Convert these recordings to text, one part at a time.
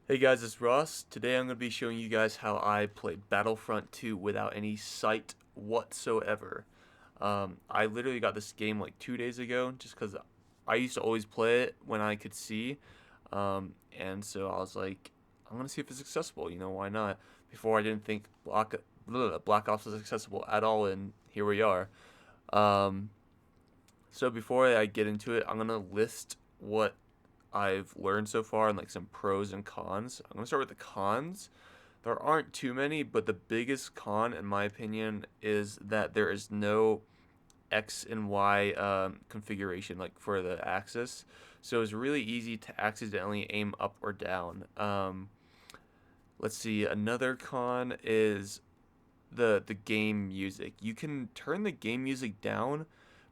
Hey guys, it's Ross. Today I'm going to be showing you guys how I played Battlefront 2 without any sight whatsoever. I literally got this game like 2 days ago just because I used to always play it when I could see. And so I was like, I'm going to see if it's accessible. Why not? Before I didn't think Black Ops was accessible at all, and here we are. Um, so before I get into it, I'm going to list what I've learned so far and like some pros and cons. I'm gonna start with the cons. There aren't too many, but the biggest con, in my opinion, is that there is no X and Y configuration like for the axis. So it's really easy to accidentally aim up or down. Let's see. Another con is the game music. You can turn the game music down,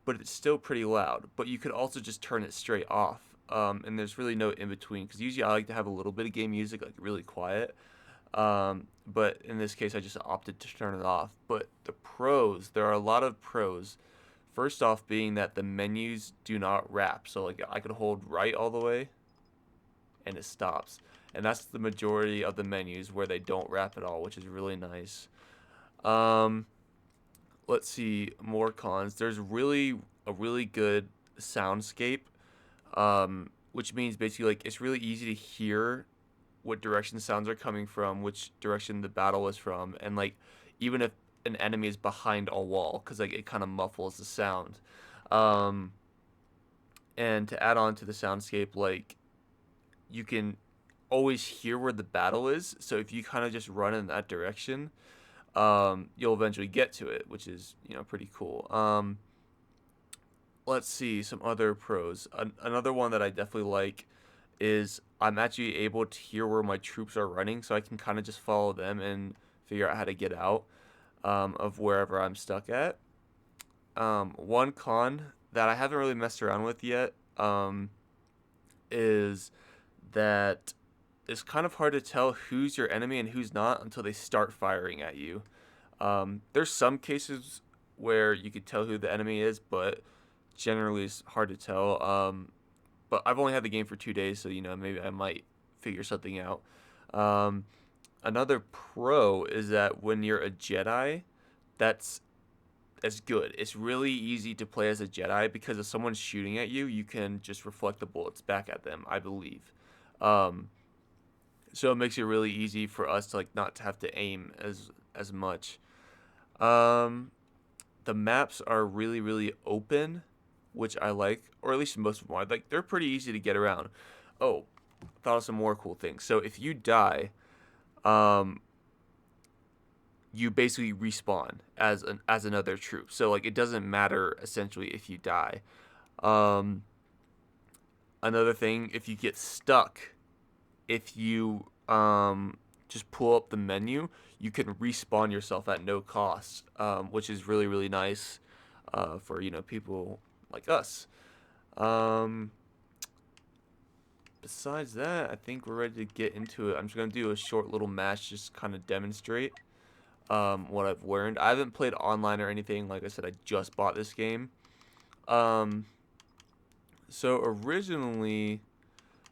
but it's still pretty loud. But you could also just turn it straight off. And there's really no in between because usually I like to have a little bit of game music like really quiet. But in this case, I just opted to turn it off. But the pros, there are a lot of pros. First off, being that the menus do not wrap. So like I could hold right all the way, and it stops. And that's the majority of the menus where they don't wrap at all, which is really nice. Um, let's see more cons. There's really a really good soundscape, which means basically like it's really easy to hear what direction sounds are coming from, which direction the battle is from, and like even if an enemy is behind a wall, because like it kind of muffles the sound. Um, and to add on to the soundscape, like you can always hear where the battle is. So if you kind of just run in that direction, you'll eventually get to it, which is pretty cool. Let's see some other pros. Another one that I definitely like is I'm actually able to hear where my troops are running, so I can kind of just follow them and figure out how to get out of wherever I'm stuck at. One con that I haven't really messed around with yet is that it's kind of hard to tell who's your enemy and who's not until they start firing at you. There's some cases where you could tell who the enemy is, but generally it's hard to tell. But I've only had the game for 2 days, so maybe I might figure something out. Um, Another pro is that when you're a Jedi, that's good. It's really easy to play as a Jedi because if someone's shooting at you, you can just reflect the bullets back at them, I believe. Um, so it makes it really easy for us to like not to have to aim as much. Um, the maps are really open, which I like, or at least most of them are. Like they're pretty easy to get around. Oh, thought of some more cool things. So if you die, um, you basically respawn as another troop. So like it doesn't matter essentially if you die. Um, Another thing, if you get stuck, if you just pull up the menu, you can respawn yourself at no cost, which is really nice for people like us. Um, Besides that, I think we're ready to get into it. I'm just gonna do a short little match, just kind of demonstrate what I've learned. I haven't played online or anything. Like I said, I just bought this game. Um, so originally,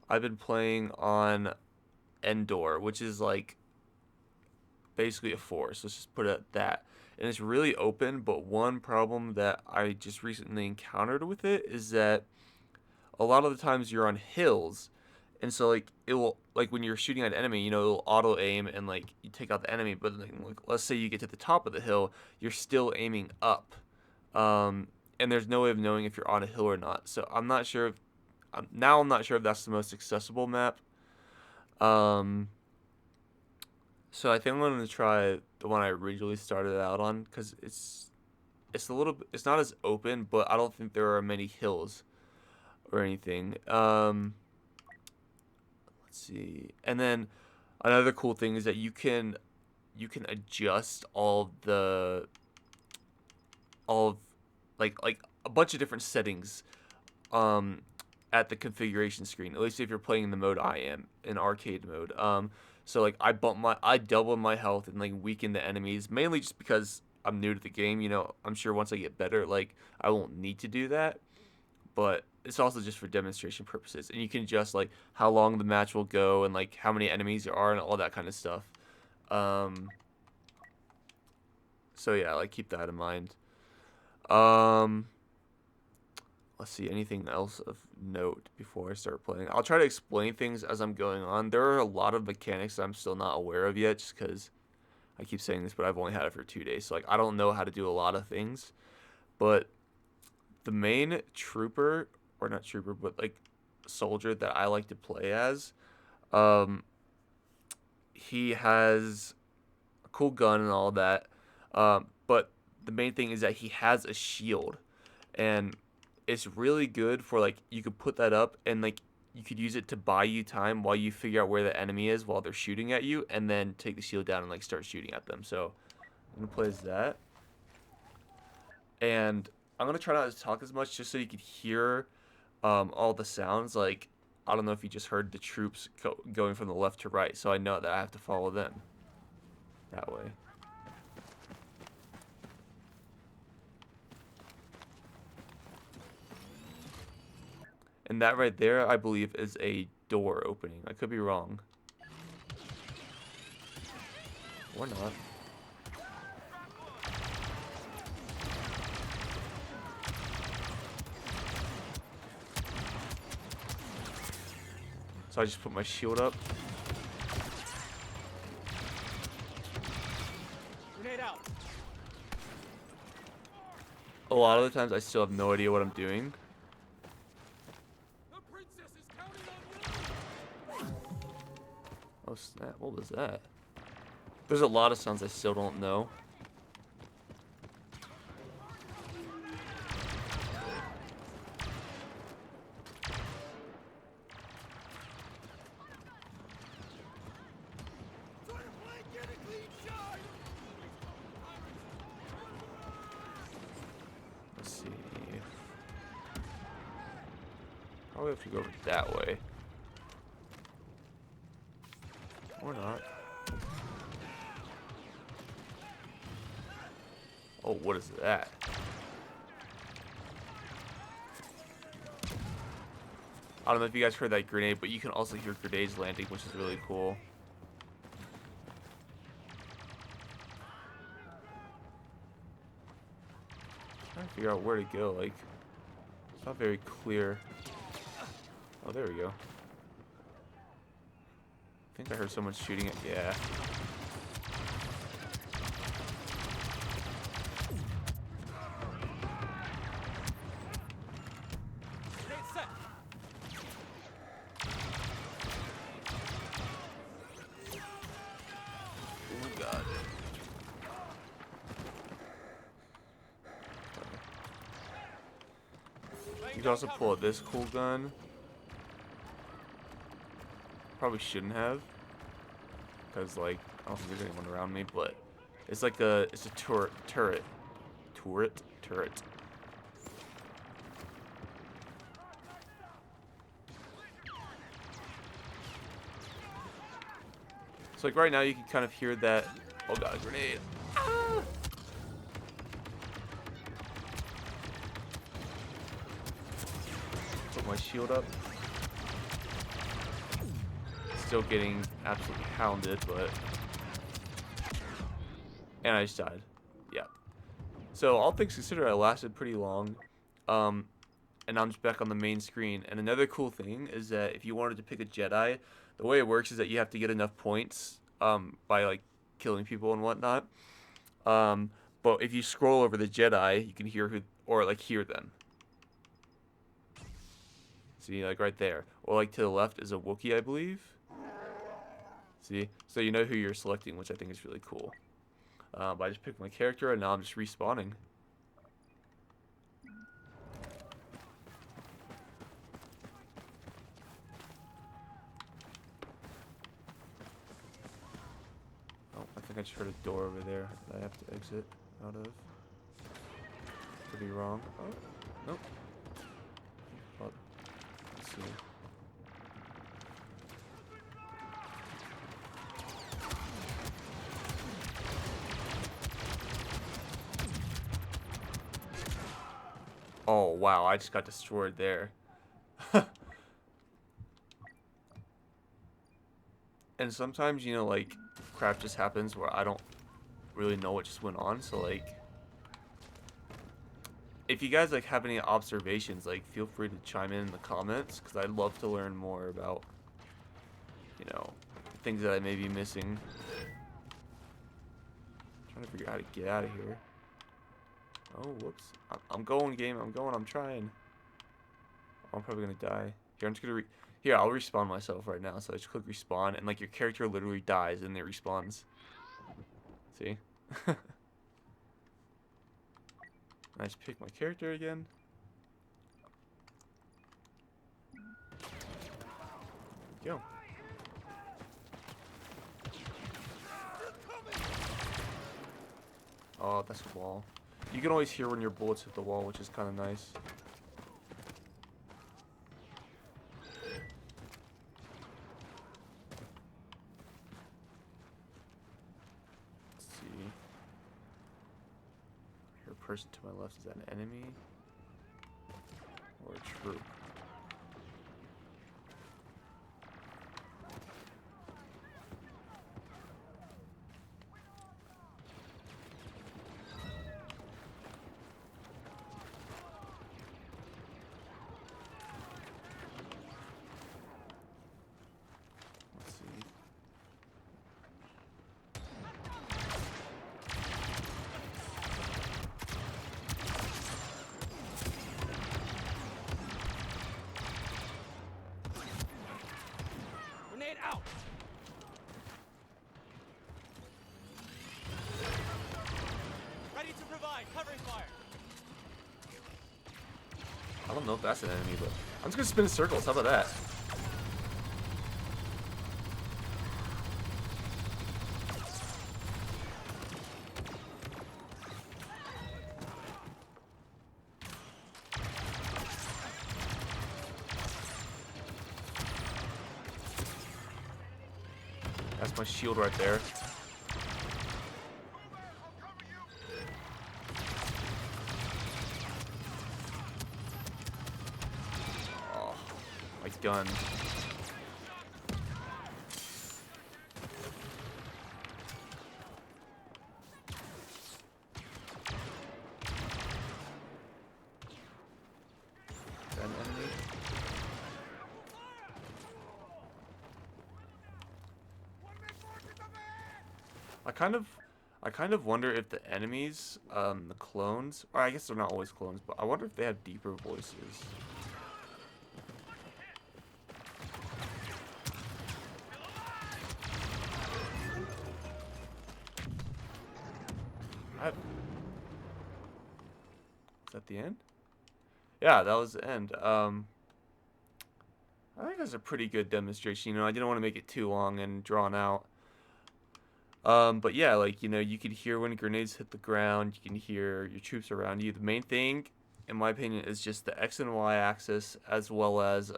I've been playing on Endor, which is like basically a forest. Let's just put it at that. And it's really open, but one problem that I just recently encountered with it is that a lot of the times you're on hills, and so like it will like when you're shooting at an enemy, it'll auto aim and like you take out the enemy. But like, let's say you get to the top of the hill, you're still aiming up, and there's no way of knowing if you're on a hill or not. So I'm not sure. Now I'm not sure if that's the most accessible map. Um, so I think I'm gonna try the one I originally started out on because it's a little it's not as open, but I don't think there are many hills or anything. Let's see. And then another cool thing is that you can adjust all of like a bunch of different settings um at the configuration screen. At least if you're playing in the mode I am in arcade mode. So like I double my health and like weaken the enemies mainly just because I'm new to the game. I'm sure once I get better, like I won't need to do that. But it's also just for demonstration purposes, and you can adjust like how long the match will go and like how many enemies there are and all that kind of stuff. Um, so yeah, like keep that in mind. Um, let's see, anything else of note before I start playing? I'll try to explain things as I'm going on. There are a lot of mechanics that I'm still not aware of yet, just because I keep saying this, but I've only had it for 2 days, so like I don't know how to do a lot of things. But the main trooper, or not trooper, but like soldier that I like to play as, um, he has a cool gun and all that. But the main thing is that he has a shield, and it's really good for like you could put that up and like you could use it to buy you time while you figure out where the enemy is while they're shooting at you, and then take the shield down and like start shooting at them. So I'm gonna play as that, and I'm gonna try not to talk as much just so you could hear all the sounds. Like I don't know if you just heard the troops going from the left to right, so I know that I have to follow them that way. And that right there, I believe, is a door opening. I could be wrong. Or not. So I just put my shield up. Grenade out. A lot of the times I still have no idea what I'm doing. Oh snap, what was that? There's a lot of sounds I still don't know. Let's see. Probably have to go over that way. Or not. Oh, what is that? I don't know if you guys heard that grenade, but you can also hear grenades landing, which is really cool. I'm trying to figure out where to go. Like, it's not very clear. Oh, there we go. I think I heard someone shooting it. Yeah. Oh god. You can also pull out this cool gun. Probably shouldn't have, because like I don't think there's anyone around me, but it's like it's a turret. So like right now you can kind of hear that. Oh god, a grenade. Ah! Put my shield up. Still getting absolutely hounded, but... And I just died. Yeah. So all things considered, I lasted pretty long. And I'm just back on the main screen. And another cool thing is that if you wanted to pick a Jedi, the way it works is that you have to get enough points by like killing people and whatnot. But if you scroll over the Jedi, you can hear who, or like hear them. See, like right there. Or like to the left is a Wookiee, I believe. See? So you know who you're selecting, which I think is really cool. But I just picked my character, and now I'm just respawning. Oh, I think I just heard a door over there that I have to exit out of. Could be wrong. Oh, nope. Oh, let's see. Oh, wow, I just got destroyed there. And sometimes, you know, like, crap just happens where I don't really know what just went on. So, like, if you guys, like, have any observations, like, feel free to chime in the comments. Because I'd love to learn more about, you know, things that I may be missing. I'm trying to figure out how to get out of here. Oh, whoops. I'm going, game. I'm going. I'm trying. Oh, I'm probably going to die. Here, I'm just going to Here, I'll respawn myself right now. So I just click respawn, and, like, your character literally dies, and it respawns. See? I just pick my character again. Go. Oh, that's a wall. You can always hear when your bullets hit the wall, which is kind of nice. Let's see. Here, a person to my left, is that an enemy? Or a troop? Let's see. Grenade out! Ready to provide covering fire. I don't know if that's an enemy, but I'm just gonna spin in circles. How about that? That's my shield right there. Oh, my gun. Is that an enemy? I kind of wonder if the enemies, the clones, or I guess they're not always clones, but I wonder if they have deeper voices. Is that the end? Yeah, that was the end. I think that's a pretty good demonstration. You know, I didn't want to make it too long and drawn out. But yeah, like, you know, you could hear when grenades hit the ground. You can hear your troops around you. The main thing, in my opinion, is just the X and Y axis, as well as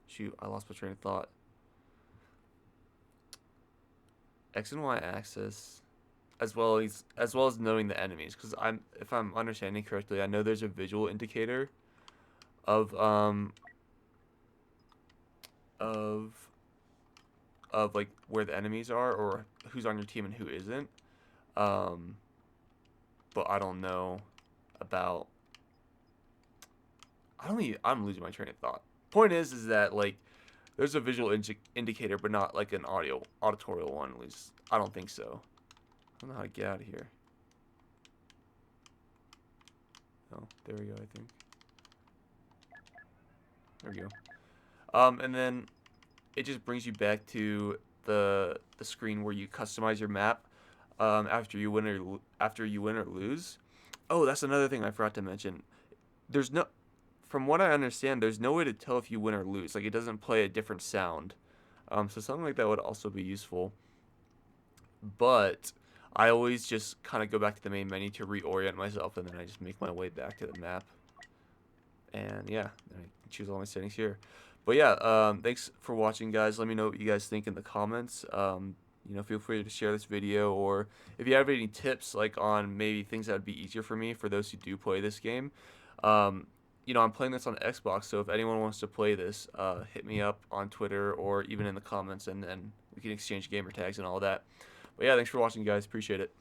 shoot, I lost my train of thought. X and Y axis, as well as knowing the enemies, because if I'm understanding correctly, I know there's a visual indicator of of like where the enemies are or who's on your team and who isn't. But I don't know about. I'm losing my train of thought. Point is that, like, there's a visual indicator, but not like an auditorial one. At least I don't think so. I don't know how to get out of here. Oh, there we go. I think. There we go. And then it just brings you back to the screen where you customize your map after you win or lose. Oh, that's another thing I forgot to mention. There's no, from what I understand, there's no way to tell if you win or lose. Like, it doesn't play a different sound. So something like that would also be useful. But I always just kind of go back to the main menu to reorient myself, and then I just make my way back to the map. And yeah, I choose all my settings here. But yeah, thanks for watching, guys. Let me know what you guys think in the comments. You know, feel free to share this video, or if you have any tips, like, on maybe things that would be easier for me for those who do play this game. I'm playing this on Xbox, so if anyone wants to play this, hit me up on Twitter or even in the comments, and then we can exchange gamer tags and all that. But yeah, thanks for watching, guys. Appreciate it.